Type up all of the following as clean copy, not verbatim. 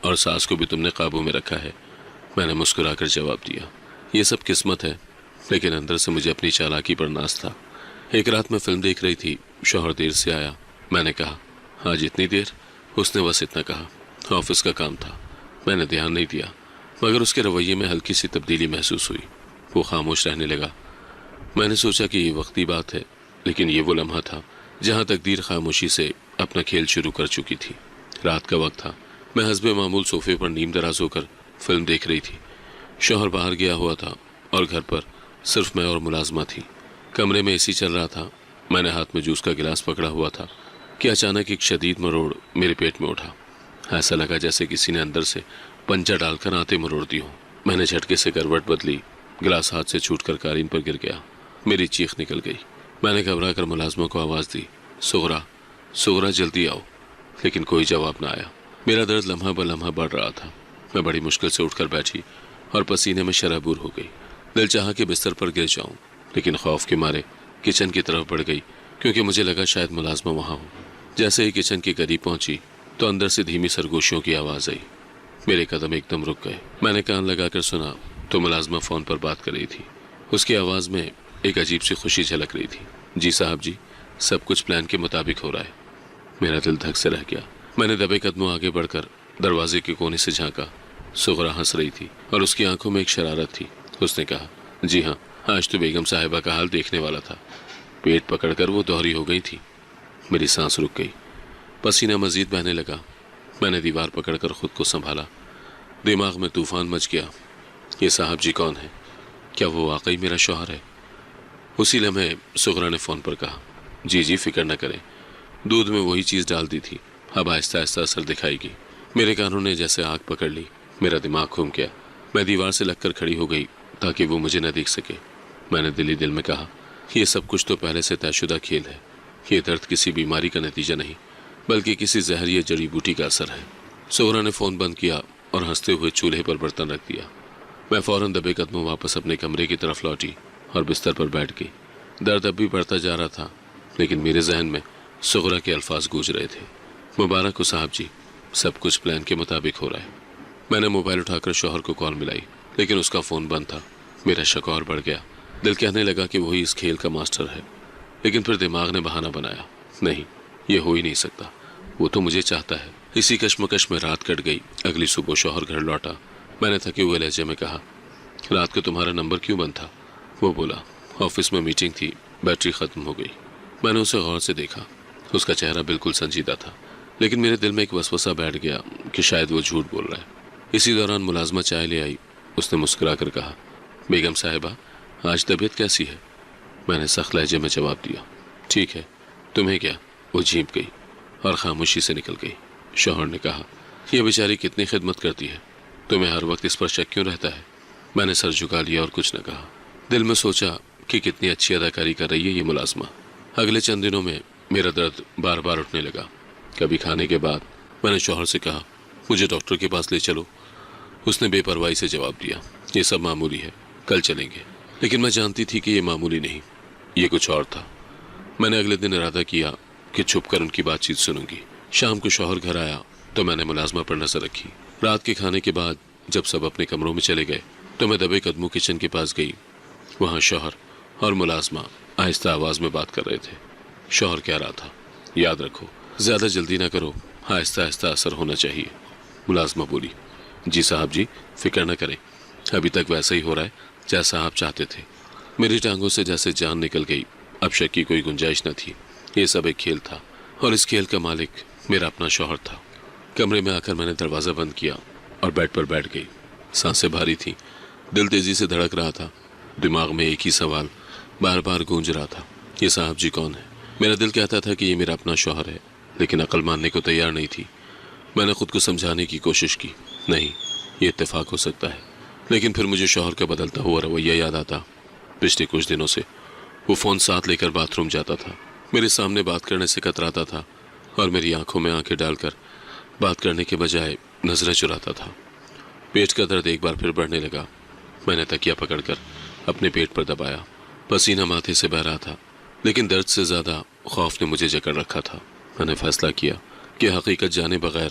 اور ساس کو بھی تم نے قابو میں رکھا ہے۔ میں نے مسکرا کر جواب دیا، یہ سب قسمت ہے، لیکن اندر سے مجھے اپنی چالاکی پر ناز تھا۔ ایک رات میں فلم دیکھ رہی تھی، شوہر دیر سے آیا۔ میں نے کہا، آج اتنی دیر؟ اس نے بس اتنا کہا، آفس کا کام تھا۔ میں نے دھیان نہیں دیا، مگر اس کے رویے میں ہلکی سی تبدیلی محسوس ہوئی۔ وہ خاموش رہنے لگا۔ میں نے سوچا کہ یہ وقتی بات ہے، لیکن یہ وہ لمحہ تھا جہاں تقدیر خاموشی سے اپنا کھیل شروع کر چکی تھی۔ رات کا وقت تھا، میں حسب معمول صوفے پر نیم دراز ہو کر فلم دیکھ رہی تھی۔ شوہر باہر گیا ہوا تھا اور گھر پر صرف میں اور ملازمہ تھی۔ کمرے میں اے سی چل رہا تھا۔ میں نے ہاتھ میں جوس کا گلاس پکڑا ہوا تھا کہ اچانک ایک شدید مروڑ میرے پیٹ میں اٹھا۔ ایسا لگا جیسے کسی نے اندر سے پنجہ ڈال کر آنتیں مروڑ دی ہوں۔ میں نے جھٹکے سے کروٹ بدلی، گلاس ہاتھ سے چھوٹ کر قالین پر گر گیا۔ میری چیخ نکل گئی۔ میں نے گھبرا کر ملازمہ کو آواز دی، سغرا، سغرا جلدی آؤ، لیکن کوئی جواب نہ آیا۔ میرا درد لمحہ بہ لمحہ بڑھ رہا تھا۔ میں بڑی مشکل سے اٹھ کر بیٹھی اور پسینے میں شرابور ہو گئی۔ دل چاہا کہ بستر پر گر جاؤں، لیکن خوف کے مارے کچن کی طرف بڑھ گئی، کیونکہ مجھے لگا شاید ملازمہ وہاں ہو۔ جیسے ہی کچن کے قریب پہنچی تو اندر سے دھیمی سرگوشیوں کی آواز آئی۔ میرے قدم ایک دم رک گئے۔ میں نے کان لگا کر سنا تو ملازمہ فون پر بات کر رہی تھی۔ اس کی آواز میں ایک عجیب سی خوشی جھلک رہی تھی۔ جی صاحب جی، سب کچھ پلان کے مطابق ہو رہا ہے۔ میرا دل دھک سے رہ گیا۔ میں نے دبے قدموں آگے بڑھ کر دروازے کے کونے سے جھانکا۔ سغرا ہنس رہی تھی اور اس کی آنکھوں میں ایک شرارت تھی۔ اس نے کہا، جی ہاں، آج تو بیگم صاحبہ کا حال دیکھنے والا تھا۔ پیٹ پکڑ کر وہ دوہری ہو گئی تھی۔ میری سانس رک گئی، پسینہ مزید بہنے لگا۔ میں نے دیوار پکڑ کر خود کو سنبھالا۔ دماغ میں طوفان مچ گیا۔ یہ صاحب جی کون ہے؟ کیا وہ واقعی میرا شوہر ہے؟ اسی لمحے سغرا نے فون پر کہا، جی جی فکر نہ کریں، دودھ میں وہی چیز ڈال دی تھی، اب آہستہ آہستہ اثر دکھائے گی۔ میرے کانوں نے جیسے آگ پکڑ لی، میرا دماغ گھوم گیا۔ میں دیوار سے لگ کر کھڑی ہو گئی تاکہ وہ مجھے نہ دیکھ سکے۔ میں نے دل ہی دل میں کہا، یہ سب کچھ تو پہلے سے طے شدہ کھیل ہے۔ یہ درد کسی بیماری کا نتیجہ نہیں، بلکہ کسی زہر یا جڑی بوٹی کا اثر ہے۔ سغرا نے فون بند کیا اور ہنستے ہوئے چولہے پر برتن رکھ دیا۔ میں فوراً دبے قدموں واپس اپنے کمرے کی طرف لوٹی اور بستر پر بیٹھ گئی۔ درد اب بھی بڑھتا جا رہا تھا، لیکن میرے ذہن میں سغرا کے الفاظ گونج رہے تھے، مبارک ہو صاحب جی، سب کچھ پلان کے مطابق ہو رہا ہے۔ میں نے موبائل اٹھا کر شوہر کو کال ملائی، لیکن اس کا فون بند تھا۔ میرا شک اور بڑھ گیا۔ دل کہنے لگا کہ وہی اس کھیل کا ماسٹر ہے، لیکن پھر دماغ نے بہانہ بنایا، نہیں، یہ ہو ہی نہیں سکتا، وہ تو مجھے چاہتا ہے۔ اسی کشمکش میں رات کٹ گئی۔ اگلی صبح شوہر گھر لوٹا۔ میں نے تھکے ہوئے لہجے میں کہا، رات کو تمہارا نمبر کیوں بند تھا؟ وہ بولا، آفس میں میٹنگ تھی، بیٹری ختم ہو گئی۔ میں نے اسے غور سے دیکھا۔ اس کا چہرہ بالکل سنجیدہ تھا، لیکن میرے دل میں ایک وسوسہ بیٹھ گیا کہ شاید وہ جھوٹ بول رہا ہے۔ اسی دوران ملازمہ چائے لے آئی۔ اس نے مسکرا کر کہا، بیگم صاحبہ، آج طبیعت کیسی ہے؟ میں نے سخت لہجے میں جواب دیا، ٹھیک ہے، تمہیں کیا؟ وہ جھینپ گئی اور خاموشی سے نکل گئی۔ شوہر نے کہا، یہ بیچاری کتنی خدمت کرتی ہے، تمہیں ہر وقت اس پر شک کیوں رہتا ہے؟ میں نے سر جھکا لیا اور کچھ نہ کہا۔ دل میں سوچا کہ کتنی اچھی اداکاری کر رہی ہے یہ ملازمہ۔ اگلے چند دنوں میں میرا درد بار بار اٹھنے لگا۔ کبھی کھانے کے بعد میں نے شوہر سے کہا، مجھے ڈاکٹر کے پاس لے چلو۔ اس نے بے پرواہی سے جواب دیا، یہ سب معمولی ہے، کل چلیں گے۔ لیکن میں جانتی تھی کہ یہ معمولی نہیں، یہ کچھ اور تھا۔ میں نے اگلے دن ارادہ کیا کہ چھپ کر ان کی بات چیت سنوں گی۔ شام کو شوہر گھر آیا تو میں نے ملازمہ پر نظر رکھی۔ رات کے کھانے کے بعد جب سب اپنے کمروں میں چلے گئے تو میں دبے قدموں کچن کے پاس گئی۔ وہاں شوہر اور ملازمہ آہستہ آواز میں بات کر رہے تھے۔ شوہر کہہ رہا تھا، یاد رکھو، زیادہ جلدی نہ کرو، آہستہ آہستہ اثر ہونا چاہیے۔ ملازمہ بولی، جی صاحب جی، فکر نہ کریں، ابھی تک ویسا ہی ہو رہا ہے جیسا آپ چاہتے تھے۔ میری ٹانگوں سے جیسے جان نکل گئی۔ اب شک کی کوئی گنجائش نہ تھی۔ یہ سب ایک کھیل تھا اور اس کھیل کا مالک میرا اپنا شوہر تھا۔ کمرے میں آ کر میں نے دروازہ بند کیا اور بیڈ پر بیٹھ گئی۔ سانسیں بھاری تھیں، دل تیزی سے دھڑک رہا تھا۔ دماغ میں ایک ہی سوال بار بار گونج رہا تھا، یہ صاحب جی کون ہے؟ میرا دل کہتا تھا کہ یہ میرا اپنا شوہر ہے، لیکن عقل ماننے کو تیار نہیں تھی۔ میں نے خود کو سمجھانے کی کوشش کی، نہیں، یہ اتفاق ہو سکتا ہے۔ لیکن پھر مجھے شوہر کا بدلتا ہوا رویہ یاد آتا۔ پچھلے کچھ دنوں سے وہ فون ساتھ لے کر باتھ روم جاتا تھا، میرے سامنے بات کرنے سے کتراتا تھا اور میری آنکھوں میں آنکھیں ڈال کر بات کرنے کے بجائے نظریں چراتا تھا۔ پیٹ کا درد ایک بار پھر بڑھنے لگا۔ میں نے تکیہ پکڑ کر اپنے پیٹ پر دبایا۔ پسینہ ماتھے سے بہہ رہا تھا، لیکن درد سے زیادہ خوف نے مجھے جکڑ رکھا تھا۔ میں نے فیصلہ کیا کہ حقیقت جانے بغیر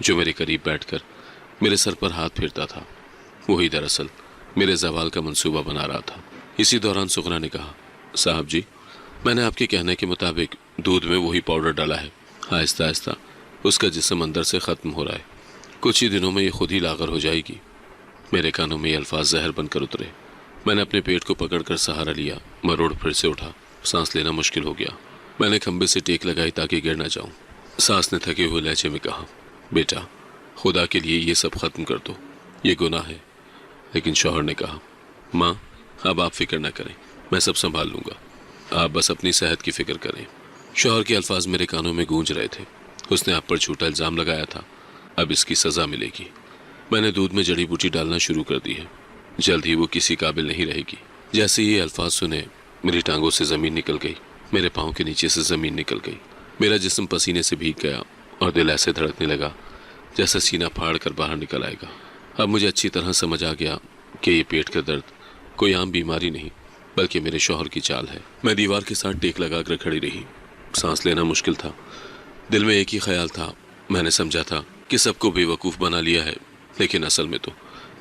جو میرے قریب بیٹھ کر میرے سر پر ہاتھ پھیرتا تھا وہی دراصل میرے زوال کا منصوبہ بنا رہا تھا۔ اسی دوران سغرا نے کہا، صاحب جی، میں نے آپ کے کہنے کے مطابق دودھ میں وہی پاؤڈر ڈالا ہے۔ آہستہ آہستہ اس کا جسم اندر سے ختم ہو رہا ہے، کچھ ہی دنوں میں یہ خود ہی لاغر ہو جائے گی۔ میرے کانوں میں یہ الفاظ زہر بن کر اترے۔ میں نے اپنے پیٹ کو پکڑ کر سہارا لیا، مروڑ پھر سے اٹھا، سانس لینا مشکل ہو گیا۔ میں نے کھمبے سے ٹیک لگائی تاکہ گر نہ جاؤں۔ سانس نے تھکے ہوئے لہجے میں کہا، بیٹا، خدا کے لیے یہ سب ختم کر دو، یہ گناہ ہے۔ لیکن شوہر نے کہا، ماں، اب آپ فکر نہ کریں، میں سب سنبھال لوں گا، آپ بس اپنی صحت کی فکر کریں۔ شوہر کے الفاظ میرے کانوں میں گونج رہے تھے۔ اس نے آپ پر جھوٹا الزام لگایا تھا، اب اس کی سزا ملے گی۔ میں نے دودھ میں جڑی بوٹی ڈالنا شروع کر دی ہے، جلد ہی وہ کسی قابل نہیں رہے گی۔ جیسے یہ الفاظ سنے میری ٹانگوں سے زمین نکل گئی، میرے پاؤں کے نیچے سے زمین نکل گئی، میرا جسم پسینے سے بھیگ گیا اور دل ایسے دھڑکنے لگا جیسے سینہ پھاڑ کر باہر نکل آئے گا۔ اب مجھے اچھی طرح سمجھ آ گیا کہ یہ پیٹ کا درد کوئی عام بیماری نہیں بلکہ میرے شوہر کی چال ہے۔ میں دیوار کے ساتھ ٹیک لگا کر کھڑی رہی، سانس لینا مشکل تھا۔ دل میں ایک ہی خیال تھا، میں نے سمجھا تھا کہ سب کو بے وقوف بنا لیا ہے، لیکن اصل میں تو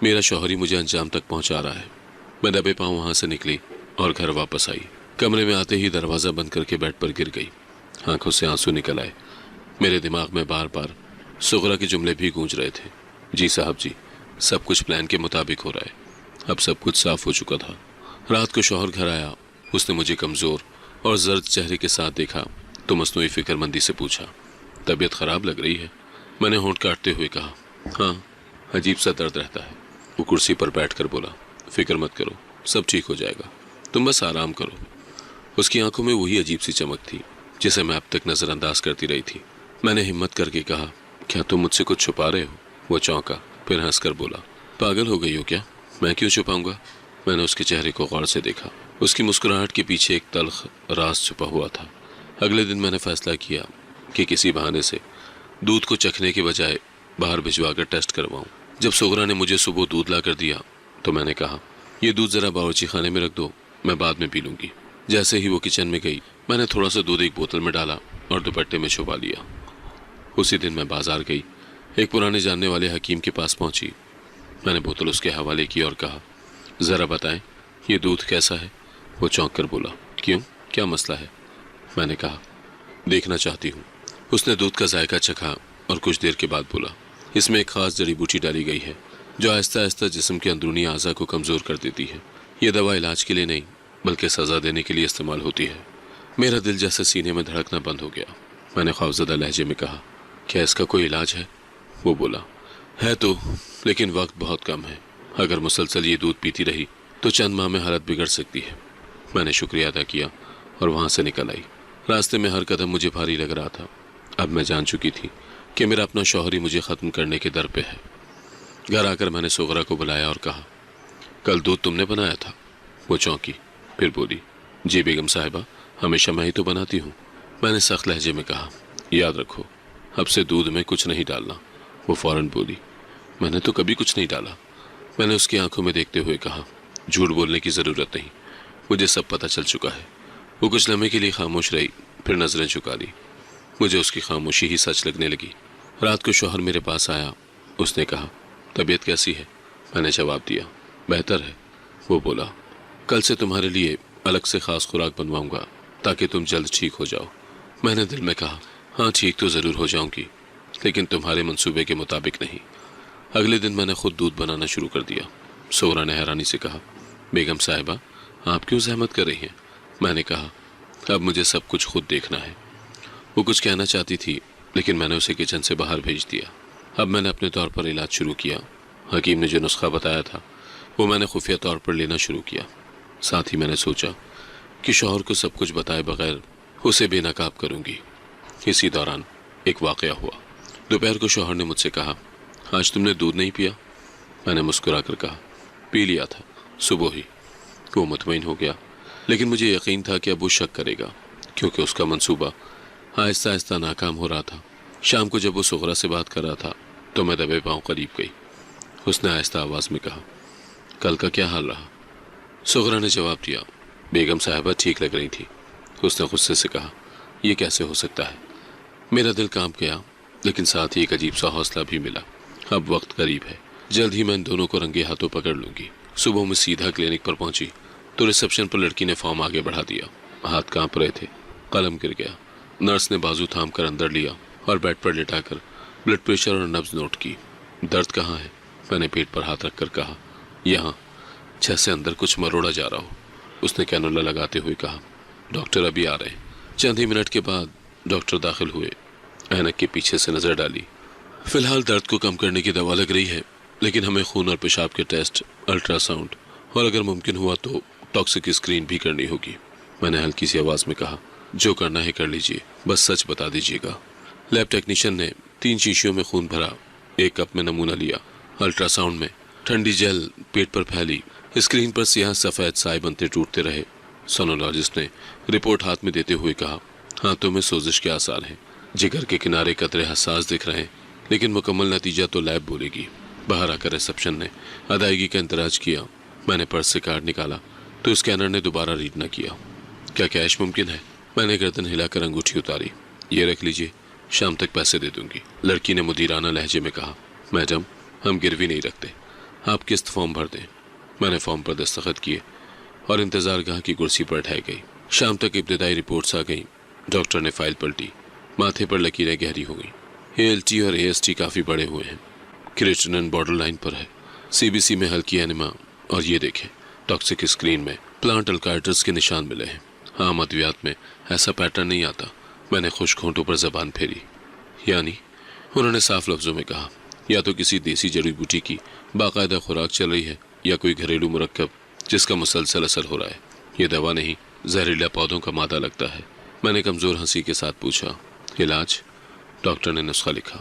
میرا شوہر ہی مجھے انجام تک پہنچا رہا ہے۔ میں دبے پاؤں وہاں سے نکلی اور گھر واپس آئی۔ کمرے میں آتے ہی دروازہ بند کر کے بیڈ پر گر گئی، آنکھوں سے آنسو نکل آئے۔ میرے دماغ میں بار بار سغرا کے جملے بھی گونج رہے تھے، جی صاحب جی، سب کچھ پلان کے مطابق ہو رہا ہے۔ اب سب کچھ صاف ہو چکا تھا۔ رات کو شوہر گھر آیا، اس نے مجھے کمزور اور زرد چہرے کے ساتھ دیکھا تو مصنوعی فکر مندی سے پوچھا، طبیعت خراب لگ رہی ہے؟ میں نے ہونٹ کاٹتے ہوئے کہا، ہاں، عجیب سا درد رہتا ہے۔ وہ کرسی پر بیٹھ کر بولا، فکر مت کرو، سب ٹھیک ہو جائے گا، تم بس آرام کرو۔ اس کی آنکھوں میں وہی عجیب سی چمک تھی جسے میں اب تک نظر انداز کرتی رہی تھی۔ میں نے ہمت کر کے کہا، کیا تم مجھ سے کچھ چھپا رہے ہو؟ وہ چونکا، پھر ہنس کر بولا، پاگل ہو گئی ہو کیا؟ میں کیوں چھپاؤں گا؟ میں نے اس کے چہرے کو غور سے دیکھا، اس کی مسکراہٹ کے پیچھے ایک تلخ راز چھپا ہوا تھا۔ اگلے دن میں نے فیصلہ کیا کہ کسی بہانے سے دودھ کو چکھنے کے بجائے باہر بھجوا کر ٹیسٹ کرواؤں۔ جب سغرا نے مجھے صبح دودھ لا کر دیا تو میں نے کہا، یہ دودھ ذرا باورچی خانے میں رکھ دو، میں بعد میں پی لوں گی۔ جیسے ہی وہ کچن میں گئی، میں نے تھوڑا سا دودھ ایک بوتل میں ڈالا اور دوپٹے میں چھپا لیا۔ اسی دن میں بازار گئی، ایک پرانے جاننے والے حکیم کے پاس پہنچی۔ میں نے بوتل اس کے حوالے کی اور کہا، ذرا بتائیں یہ دودھ کیسا ہے؟ وہ چونک کر بولا، کیوں، کیا مسئلہ ہے؟ میں نے کہا، دیکھنا چاہتی ہوں۔ اس نے دودھ کا ذائقہ چکھا اور کچھ دیر کے بعد بولا، اس میں ایک خاص جڑی بوٹی ڈالی گئی ہے جو آہستہ آہستہ جسم کے اندرونی اعضاء کو کمزور کر دیتی ہے۔ یہ دوا علاج کے لیے نہیں بلکہ سزا دینے کے لیے استعمال ہوتی ہے۔ میرا دل جیسے سینے میں دھڑکنا بند ہو گیا۔ میں نے خوفزدہ لہجے میں کہا، کیا اس کا کوئی علاج ہے؟ وہ بولا، ہے تو، لیکن وقت بہت کم ہے۔ اگر مسلسل یہ دودھ پیتی رہی تو چند ماہ میں حالت بگڑ سکتی ہے۔ میں نے شکریہ ادا کیا اور وہاں سے نکل آئی۔ راستے میں ہر قدم مجھے بھاری لگ رہا تھا۔ اب میں جان چکی تھی کہ میرا اپنا شوہر ہی مجھے ختم کرنے کے در پہ ہے۔ گھر آ کر میں نے سغرا کو بلایا اور کہا، کل دودھ تم نے بنایا تھا؟ وہ چونکی، پھر بولی، جی بیگم صاحبہ، ہمیشہ میں ہی تو بناتی ہوں۔ میں نے سخت لہجے میں کہا، یاد رکھو، اب سے دودھ میں کچھ نہیں ڈالنا۔ وہ فوراً بولی، میں نے تو کبھی کچھ نہیں ڈالا۔ میں نے اس کی آنکھوں میں دیکھتے ہوئے کہا، جھوٹ بولنے کی ضرورت نہیں، مجھے سب پتہ چل چکا ہے۔ وہ کچھ لمحے کے لیے خاموش رہی، پھر نظریں جھکا لی۔ مجھے اس کی خاموشی ہی سچ لگنے لگی۔ رات کو شوہر میرے پاس آیا، اس نے کہا، طبیعت کیسی ہے؟ میں نے جواب دیا، بہتر ہے۔ وہ بولا، کل سے تمہارے لیے الگ سے خاص خوراک بنواؤں گا تاکہ تم جلد ٹھیک ہو جاؤ۔ میں نے دل میں کہا، ہاں ٹھیک تو ضرور ہو جاؤں گی، لیکن تمہارے منصوبے کے مطابق نہیں۔ اگلے دن میں نے خود دودھ بنانا شروع کر دیا۔ سغرا نے حیرانی سے کہا، بیگم صاحبہ، آپ کیوں زحمت کر رہی ہیں؟ میں نے کہا، اب مجھے سب کچھ خود دیکھنا ہے۔ وہ کچھ کہنا چاہتی تھی لیکن میں نے اسے کچن سے باہر بھیج دیا۔ اب میں نے اپنے طور پر علاج شروع کیا۔ حکیم نے جو نسخہ بتایا تھا وہ میں نے خفیہ طور پر لینا شروع کیا۔ ساتھ ہی میں نے سوچا کہ شوہر کو سب کچھ بتائے بغیر اسے بے نقاب کروں گی۔ اسی دوران ایک واقعہ ہوا۔ دوپہر کو شوہر نے مجھ سے کہا، آج تم نے دودھ نہیں پیا؟ میں نے مسکرا کر کہا، پی لیا تھا، صبح ہی۔ وہ مطمئن ہو گیا، لیکن مجھے یقین تھا کہ اب وہ شک کرے گا کیونکہ اس کا منصوبہ آہستہ آہستہ ناکام ہو رہا تھا۔ شام کو جب وہ سغرا سے بات کر رہا تھا تو میں دبے پاؤں قریب گئی۔ اس نے آہستہ آواز میں کہا، کل کا کیا حال رہا؟ سغرا نے جواب دیا، بیگم صاحبہ ٹھیک لگ رہی تھی۔ اس نے غصے سے کہا، یہ کیسے ہو سکتا ہے؟ میرا دل کانپ گیا۔ لیکن ساتھ ہی ایک عجیب سا حوصلہ بھی ملا۔ اب وقت قریب ہے، جلد ہی میں ان دونوں کو رنگے ہاتھوں پکڑ لوں گی۔ صبح میں سیدھا کلینک پر پہنچی تو ریسپشن پر لڑکی نے فارم آگے بڑھا دیا۔ ہاتھ کانپ رہے تھے، قلم گر گیا۔ نرس نے بازو تھام کر اندر لیا اور بیڈ پر لٹا کر بلڈ پریشر اور نبض نوٹ کی۔ درد کہاں ہے؟ میں نے پیٹ پر ہاتھ رکھ کر کہا۔ یہاں، جیسے اندر کچھ مروڑا جا رہا ہو، اس نے کینولا لگاتے ہوئے کہا۔ ڈاکٹر ابھی آ رہے ہیں۔ چند ہی منٹ کے بعد ڈاکٹر داخل ہوئے، اینک کے پیچھے سے نظر ڈالی۔ فی الحال درد کو کم کرنے کی دوا لگ رہی ہے، لیکن ہمیں خون اور پیشاب کے ٹیسٹ، الٹرا ساؤنڈ اور اگر ممکن ہوا تو ٹاکسک اسکرین بھی کرنی ہوگی۔ میں نے ہلکی سی آواز میں کہا، جو کرنا ہے کر لیجئے، بس سچ بتا دیجئے گا۔ لیب ٹیکنیشین نے 3 شیشیوں میں خون بھرا، ایک کپ میں نمونہ لیا۔ الٹرا ساؤنڈ میں ٹھنڈی جیل پیٹ پر پھیلی، اسکرین پر سیاہ سفید سائے بنتے ٹوٹتے رہے۔ سونولوجسٹ نے رپورٹ ہاتھ میں دیتے ہوئے کہا، ہاتھوں میں سوزش کے آثار ہیں، جگر کے کنارے قطرے حساس دکھ رہے ہیں، لیکن مکمل نتیجہ تو لیب بولے گی۔ باہر آ کر ریسپشن نے ادائیگی کا اندراج کیا۔ میں نے پرس سے کارڈ نکالا تو اسکینر نے دوبارہ ریڈ نہ کیا۔ کیا کیش ممکن ہے؟ میں نے گردن ہلا کر انگوٹھی اتاری۔ یہ رکھ لیجئے، شام تک پیسے دے دوں گی، لڑکی نے مدیرانہ لہجے میں کہا۔ میڈم، ہم گروی نہیں رکھتے، آپ قسط فارم بھر دیں۔ میں نے فارم پر دستخط کیے اور انتظار گاہ کی کرسی پر ٹھہر گئی۔ شام تک ابتدائی رپورٹس آ گئیں۔ ڈاکٹر نے فائل پلٹی، ماتھے پر لکیریں گہری ہو گئیں۔ ALT اور AST کافی بڑے ہوئے ہیں، کریٹنن بارڈر لائن پر ہے، CBC میں ہلکی اینیما، اور یہ دیکھیں ٹاکسک اسکرین میں پلانٹ الکارٹرز کے نشان ملے ہیں۔ عام ادویات میں ایسا پیٹرن نہیں آتا۔ میں نے خشک ہونٹوں پر زبان پھیری۔ یعنی؟ انہوں نے صاف لفظوں میں کہا، یا تو کسی دیسی جڑی بوٹی کی باقاعدہ خوراک چل رہی ہے، یا کوئی گھریلو مرکب جس کا مسلسل اثر ہو رہا ہے۔ یہ دوا نہیں، زہریلا پودوں کا مادہ لگتا ہے۔ میں نے کمزور ہنسی کے ساتھ پوچھا، علاج؟ ڈاکٹر نے نسخہ لکھا،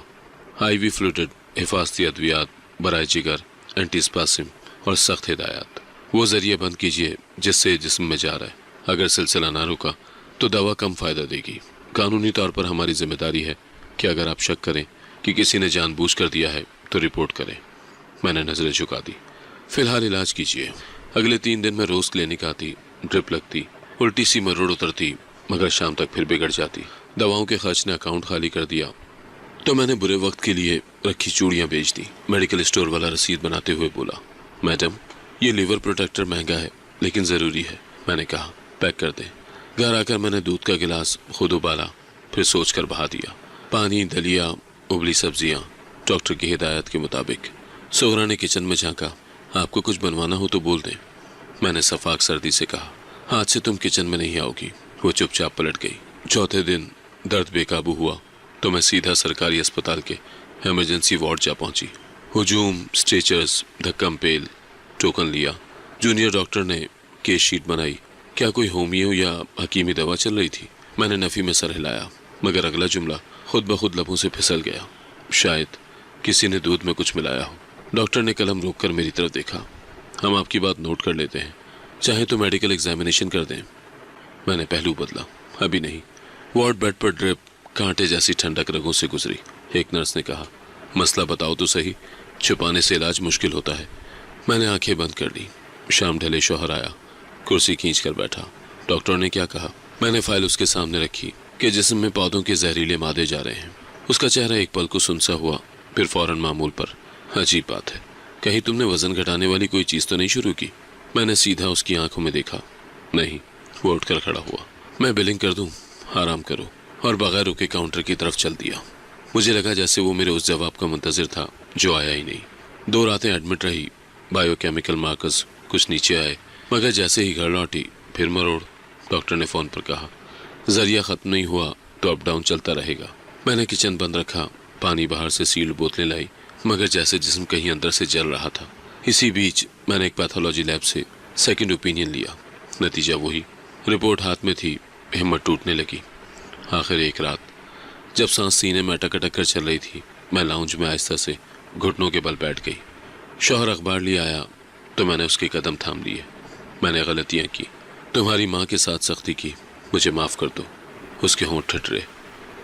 IV فلوئڈ، حفاظتی ادویات برائے جگر، اینٹی اسپاسم اور سخت ہدایات۔ وہ ذریعہ بند کیجیے جس سے جسم میں جا رہا ہے۔ اگر سلسلہ نہ رکا تو دوا کم فائدہ دے گی۔ قانونی طور پر ہماری ذمہ داری ہے کہ اگر آپ شک کریں کہ کسی نے جان بوجھ کر دیا ہے تو رپورٹ کریں۔ میں نے نظریں جھکا دی۔ فی الحال علاج کیجیے۔ اگلے 3 دن میں روز کلینک آتی، ڈرپ لگتی، الٹی سی مروڑ اترتی، مگر شام تک پھر بگڑ جاتی۔ دواؤں کے خرچ نے اکاؤنٹ خالی کر دیا تو میں نے برے وقت کے لیے رکھی چوڑیاں بیچ دی۔ میڈیکل اسٹور والا رسید بناتے ہوئے بولا، میڈم، یہ لیور پروٹیکٹر مہنگا ہے لیکن ضروری ہے۔ میں نے کہا، پیک کر دیں۔ گھر آ کر میں نے دودھ کا گلاس خود ابالا، پھر سوچ کر بہا دیا۔ پانی، دلیا، ابلی سبزیاں، ڈاکٹر کی ہدایت کے مطابق۔ سغرا نے کچن میں جھانکا، آپ کو کچھ بنوانا ہو تو بول دیں۔ میں نے صفاق سردی سے کہا، آج سے تم کچن میں نہیں آؤ گی۔ وہ چپ چاپ پلٹ گئی۔ چوتھے دن درد بے قابو ہوا تو میں سیدھا سرکاری اسپتال کے ایمرجنسی وارڈ جا پہنچی۔ ہجوم، سٹیچرز، دھکم پیل، ٹوکن لیا۔ جونیئر ڈاکٹر نے کیس شیٹ بنائی۔ کیا کوئی ہومیو یا حکیمی دوا چل رہی تھی؟ میں نے نفی میں سر ہلایا، مگر اگلا جملہ خود بخود لبوں سے پھسل گیا۔ شاید کسی نے دودھ میں کچھ ملایا ہو۔ ڈاکٹر نے قلم روک کر میری طرف دیکھا۔ ہم آپ کی بات نوٹ کر لیتے ہیں، چاہے تو میڈیکل ایگزامینیشن کر دیں۔ میں نے پہلو بدلا، ابھی نہیں۔ وارڈ بیڈ پر ڈرپ کانٹے جیسی ٹھنڈک رگوں سے گزری۔ ایک نرس نے کہا، مسئلہ بتاؤ تو صحیح، چھپانے سے علاج مشکل ہوتا ہے۔ میں نے آنکھیں بند کر لی۔ شام ڈھلے شوہر آیا، کرسی کھینچ کر بیٹھا۔ ڈاکٹر نے کیا کہا؟ میں نے فائل اس کے سامنے رکھی کہ جسم میں پودوں کے زہریلے مادے جا رہے ہیں۔ اس کا چہرہ ایک پل کو سنسا ہوا، پھر فوراً معمول پر۔ عجیب بات ہے، کہیں تم نے وزن گھٹانے والی کوئی چیز تو نہیں شروع کی؟ میں نے سیدھا اس کی آنکھوں میں دیکھا۔ نہیں۔ وہ اٹھ کر کھڑا ہوا۔ میں بلنگ کر دوں؟ آرام کرو، اور بغیر رکے کاؤنٹر کی طرف چل دیا۔ مجھے لگا جیسے وہ میرے اس جواب کا منتظر تھا جو آیا ہی نہیں۔ 2 راتیں ایڈمٹ رہی، بائیو کیمیکل مارکرز کچھ نیچے آئے، مگر جیسے ہی گھر لوٹی پھر مروڑ۔ ڈاکٹر نے فون پر کہا، ذریعہ ختم نہیں ہوا تو اپ ڈاؤن چلتا رہے گا۔ میں نے کچن بند رکھا، پانی باہر سے سیلڈ بوتلیں لائی، مگر جیسے جسم کہیں اندر سے جل رہا تھا۔ اسی بیچ میں نے ایک پیتھولوجی لیب سے سیکنڈ اوپینین لیا، نتیجہ وہی۔ رپورٹ ہاتھ میں تھی، ہمت ٹوٹنے لگی۔ آخر ایک رات جب سانس سینے میں اٹک اٹک کر چل رہی تھی، میں لاؤنج میں آہستہ سے گھٹنوں کے بل بیٹھ گئی۔ شوہر اخبار لے آیا تو میں نے اس کے قدم تھام لیے۔ میں نے غلطیاں کی، تمہاری ماں کے ساتھ سختی کی، مجھے معاف کر دو۔ اس کے ہونٹ ٹھٹرے،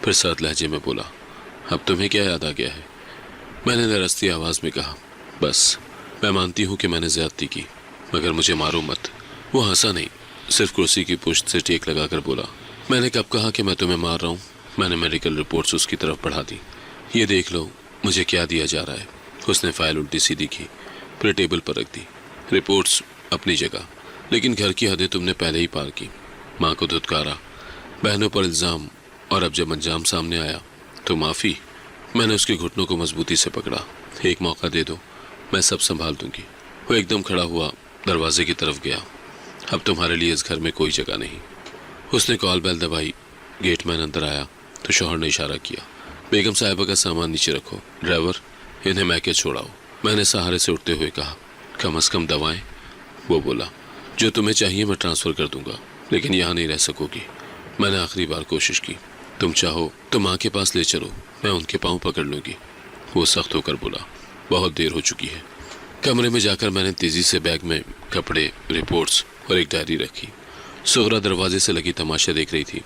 پھر سرد لہجے میں بولا، اب تمہیں کیا یاد آ گیا ہے؟ میں نے لرزتی آواز میں کہا، بس میں مانتی ہوں کہ میں نے زیادتی کی، مگر مجھے مارو مت۔ وہ ہنسا نہیں، صرف کرسی کی پشت سے ٹیک لگا کر بولا، میں نے کب کہا کہ میں تمہیں مار رہا ہوں؟ میں نے میڈیکل رپورٹس اس کی طرف بڑھا دی۔ یہ دیکھ لو مجھے کیا دیا جا رہا ہے۔ اس نے فائل الٹی سیدھی کی، پھر ٹیبل پر رکھ دی۔ رپورٹس اپنی جگہ، لیکن گھر کی حدیں تم نے پہلے ہی پار کی۔ ماں کو دھتکارا، بہنوں پر الزام، اور اب جب انجام سامنے آیا تو معافی۔ میں نے اس کے گھٹنوں کو مضبوطی سے پکڑا۔ ایک موقع دے دو، میں سب سنبھال دوں گی۔ وہ ایک دم کھڑا ہوا، دروازے کی طرف گیا۔ اب تمہارے لیے اس گھر میں کوئی جگہ نہیں۔ اس نے کال بیل دبائی۔ گیٹ مین اندر آیا تو شوہر نے اشارہ کیا، بیگم صاحبہ کا سامان نیچے رکھو۔ ڈرائیور، انہیں میکے چھوڑاؤ۔ میں نے سہارے سے اٹھتے ہوئے کہا، کم از کم دوائیں۔ وہ بولا، جو تمہیں چاہیے میں ٹرانسفر کر دوں گا، لیکن یہاں نہیں رہ سکو گی۔ میں نے آخری بار کوشش کی، تم چاہو تو ماں کے پاس لے چلو، میں ان کے پاؤں پکڑ لوں گی۔ وہ سخت ہو کر بولا، بہت دیر ہو چکی ہے۔ کمرے میں جا کر میں نے تیزی سے بیگ میں کپڑے، رپورٹس اور ایک ڈائری رکھی۔ سغرا دروازے سے لگی تماشا دیکھ رہی تھی۔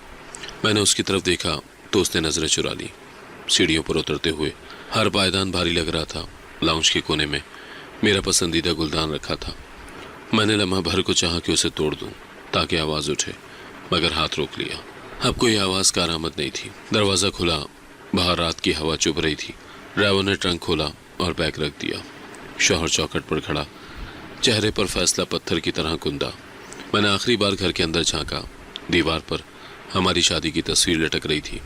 میں نے اس کی طرف دیکھا تو اس نے نظریں چرا لی۔ سیڑھیوں پر اترتے ہوئے ہر پائیدان بھاری لگ رہا تھا۔ لاؤنج کے کونے میں میرا پسندیدہ گلدان رکھا تھا۔ میں نے لمحہ بھر کو چاہا کہ اسے توڑ دوں تاکہ آواز اٹھے، مگر ہاتھ روک لیا۔ اب کوئی آواز کارآمد نہیں تھی۔ دروازہ کھلا، باہر رات کی ہوا چبھ رہی تھی۔ ڈرائیور نے ٹرنک کھولا اور بیگ رکھ دیا۔ شوہر چوکھٹ پر کھڑا، چہرے پر فیصلہ پتھر کی طرح کندہ۔ میں نے آخری بار گھر کے اندر جھانکا۔ دیوار پر ہماری شادی کی تصویر لٹک رہی تھی،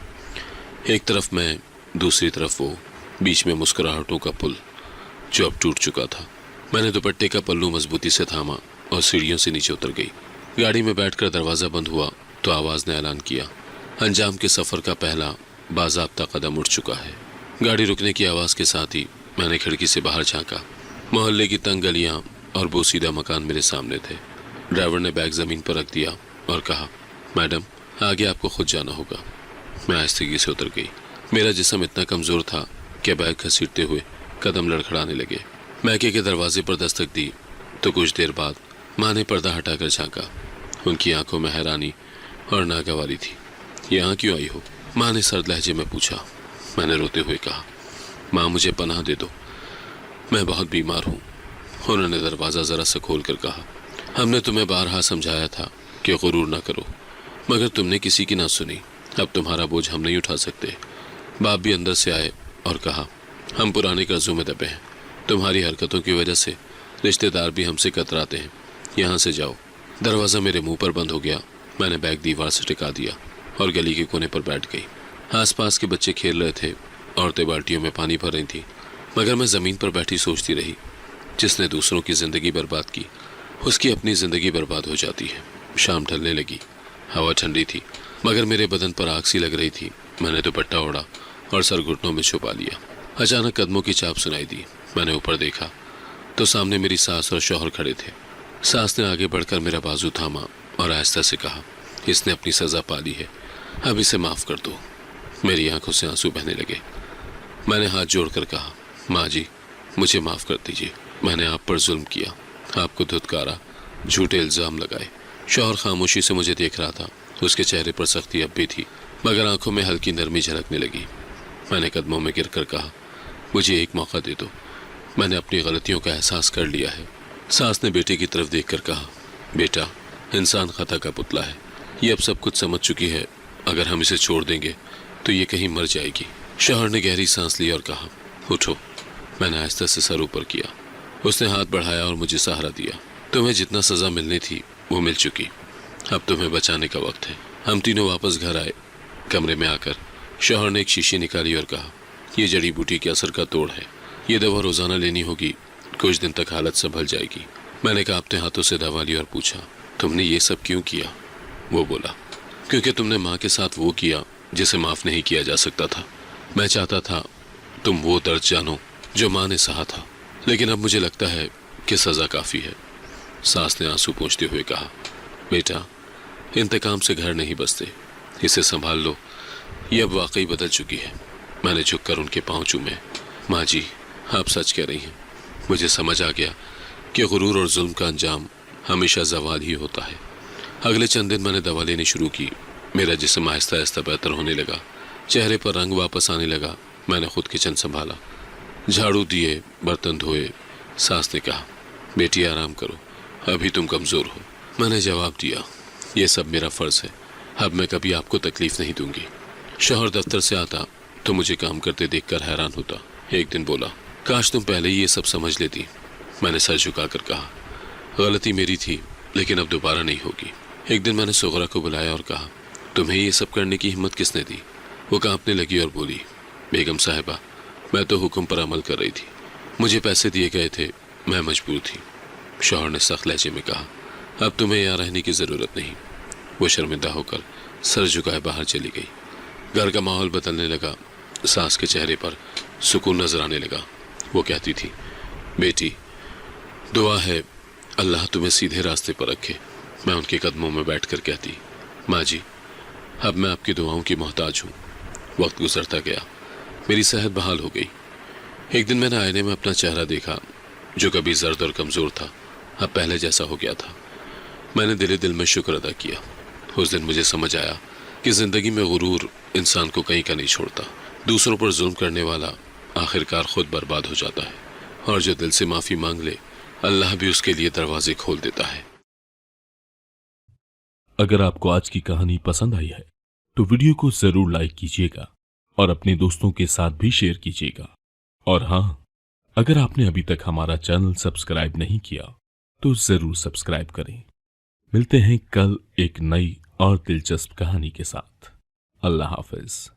ایک طرف میں، دوسری طرف وہ، بیچ میں مسکراہٹوں کا پل جو اب ٹوٹ چکا تھا۔ میں نے دوپٹے کا پلو مضبوطی سے تھاما اور سیڑھیوں سے نیچے اتر گئی۔ گاڑی میں بیٹھ کر دروازہ بند ہوا تو آواز نے اعلان کیا، انجام کے سفر کا پہلا باضابطہ قدم اٹھ چکا ہے۔ گاڑی رکنے کی آواز کے ساتھ ہی میں نے کھڑکی سے باہر جھانکا۔ محلے کی تنگ گلیاں اور بوسیدہ مکان میرے سامنے تھے۔ ڈرائیور نے بیگ زمین پر رکھ دیا اور کہا، میڈم آگے آپ کو خود جانا ہوگا۔ میں آہستگی سے اتر گئی۔ میرا جسم اتنا کمزور تھا کہ بیگ گھسیٹتے ہوئے قدم لڑکھڑانے لگے۔ میکے کے دروازے پر دستک دی تو کچھ دیر بعد ماں نے پردہ ہٹا کر جھانکا۔ ان کی آنکھوں میں حیرانی اور ناگواری تھی۔ یہاں کیوں آئی ہو؟ ماں نے سرد لہجے میں پوچھا۔ میں نے روتے ہوئے کہا، ماں مجھے پناہ دے دو، میں بہت بیمار ہوں۔ انہوں نے دروازہ ذرا سا کھول کر کہا، ہم نے تمہیں بارہا سمجھایا تھا کہ غرور نہ کرو، مگر تم نے کسی کی نہ سنی۔ اب تمہارا بوجھ ہم نہیں اٹھا سکتے۔ باپ بھی اندر سے آئے اور کہا، ہم پرانے قرضوں میں دبے ہیں، تمہاری حرکتوں کی وجہ سے رشتہ دار بھی ہم سے کتراتے ہیں، یہاں سے جاؤ۔ دروازہ میرے منہ پر بند ہو گیا۔ میں نے بیگ دیوار سے ٹکا دیا اور گلی کے کونے پر بیٹھ گئی۔ آس پاس کے بچے کھیل رہے تھے، عورتیں بالٹیوں میں پانی بھر رہی تھیں، مگر میں زمین پر بیٹھی سوچتی رہی، جس نے دوسروں کی زندگی برباد کی اس کی اپنی زندگی برباد ہو جاتی ہے۔ شام ڈھلنے لگی، ہوا ٹھنڈی تھی، مگر میرے بدن پر آگ سی لگ رہی تھی۔ میں نے دوپٹہ اوڑھا اور سر گھٹنوں میں چھپا لیا۔ اچانک قدموں کی چاپ سنائی دی۔ میں نے اوپر دیکھا تو سامنے میری ساس اور شوہر کھڑے تھے۔ ساس نے آگے بڑھ کر میرا بازو تھاما اور آہستہ سے کہا، اس نے اپنی سزا پا لی ہے، اب اسے معاف کر دو۔ میری آنکھوں سے آنسو بہنے لگے۔ میں نے ہاتھ جوڑ کر کہا، ماں جی مجھے معاف کر دیجیے، میں نے آپ پر ظلم کیا، آپ کو دھتکارا، جھوٹے الزام لگائے۔ شوہر خاموشی سے مجھے دیکھ رہا تھا۔ اس کے چہرے پر سختی اب بھی تھی، مگر آنکھوں میں ہلکی نرمی جھلکنے لگی۔ میں نے قدموں میں گر کر کہا، مجھے ایک موقع دے دو، میں نے اپنی غلطیوں کا احساس کر لیا ہے۔ ساس نے بیٹے کی طرف دیکھ کر کہا، بیٹا انسان خطا کا پتلا ہے، یہ اب سب کچھ سمجھ چکی ہے، اگر ہم اسے چھوڑ دیں گے تو یہ کہیں مر جائے گی۔ شوہر نے گہری سانس لی اور کہا، اٹھو۔ میں نے آہستہ سے سر اوپر کیا۔ اس نے ہاتھ بڑھایا اور مجھے سہارا دیا۔ تمہیں جتنا سزا ملنی تھی وہ مل چکی، اب تمہیں بچانے کا وقت ہے۔ ہم تینوں واپس گھر آئے۔ کمرے میں آ کر شوہر نے ایک شیشی نکالی اور کہا، یہ جڑی بوٹی کے اثر کا توڑ ہے، یہ دوا روزانہ لینی ہوگی، کچھ دن تک حالت سنبھل جائے گی۔ میں نے کانپتے ہاتھوں سے دوا لی اور پوچھا، تم نے یہ سب کیوں کیا؟ وہ بولا، کیونکہ تم نے ماں کے ساتھ وہ کیا جسے معاف نہیں کیا جا سکتا تھا۔ میں چاہتا تھا تم وہ درد جانو جو ماں نے سہا تھا، لیکن اب مجھے لگتا ہے کہ سزا کافی ہے۔ ساس نے آنسو پوچھتے ہوئے کہا، بیٹا انتقام سے گھر نہیں بستے، اسے سنبھال لو، یہ اب واقعی بدل چکی ہے۔ میں نے جھک کر ان کے پاؤں چومے۔ ماں جی آپ سچ کہہ رہی ہیں، مجھے سمجھ آ گیا کہ غرور اور ظلم کا انجام ہمیشہ زوال ہی ہوتا ہے۔ اگلے چند دن میں نے دوا لینی شروع کی۔ میرا جسم آہستہ آہستہ بہتر ہونے لگا، چہرے پر رنگ واپس آنے لگا۔ میں نے خود کچن سنبھالا، جھاڑو دیے، برتن دھوئے۔ ساس نے کہا، بیٹی آرام کرو، ابھی تم کمزور ہو۔ میں نے جواب دیا، یہ سب میرا فرض ہے، اب میں کبھی آپ کو تکلیف نہیں دوں گی۔ شوہر دفتر سے آتا تو مجھے کام کرتے دیکھ کر حیران ہوتا۔ ایک دن بولا، کاش تم پہلے ہی یہ سب سمجھ لیتی۔ میں نے سر جھکا کر کہا، غلطی میری تھی لیکن اب دوبارہ نہیں ہوگی۔ ایک دن میں نے سغرا کو بلایا اور کہا، تمہیں یہ سب کرنے کی ہمت کس نے دی؟ وہ کانپنے لگی اور بولی، بیگم صاحبہ، میں تو حکم پر عمل کر رہی تھی، مجھے پیسے دیے گئے تھے، میں مجبور تھی۔ شوہر نے سخت لہجے میں کہا، اب تمہیں یہاں رہنے کی ضرورت نہیں۔ وہ شرمندہ ہو کر سر جھکائے باہر چلی گئی۔ گھر کا ماحول بدلنے لگا، ساس کے چہرے پر سکون نظر آنے لگا۔ وہ کہتی تھی، بیٹی، دعا ہے اللہ تمہیں سیدھے راستے پر رکھے۔ میں ان کے قدموں میں بیٹھ کر کہتی، ماں جی، اب میں آپ کی دعاؤں کی محتاج ہوں۔ وقت گزرتا گیا، میری صحت بحال ہو گئی۔ ایک دن میں نے آئینے میں اپنا چہرہ دیکھا جو کبھی زرد اور کمزور تھا، اب پہلے جیسا ہو گیا تھا۔ میں نے دل میں شکر ادا کیا۔ اس دن مجھے سمجھ آیا کہ زندگی میں غرور انسان کو کہیں کا نہیں چھوڑتا۔ دوسروں پر ظلم کرنے والا آخرکار خود برباد ہو جاتا ہے، اور جو دل سے معافی مانگ لے اللہ بھی اس کے لیے دروازے کھول دیتا ہے۔ اگر آپ کو آج کی کہانی پسند آئی ہے تو ویڈیو کو ضرور لائک کیجیے گا اور اپنے دوستوں کے ساتھ بھی شیئر کیجیے گا، اور ہاں، اگر آپ نے ابھی تک ہمارا چینل سبسکرائب نہیں کیا تو ضرور سبسکرائب کریں۔ ملتے ہیں کل ایک نئی اور دلچسپ کہانی کے ساتھ۔ اللہ حافظ۔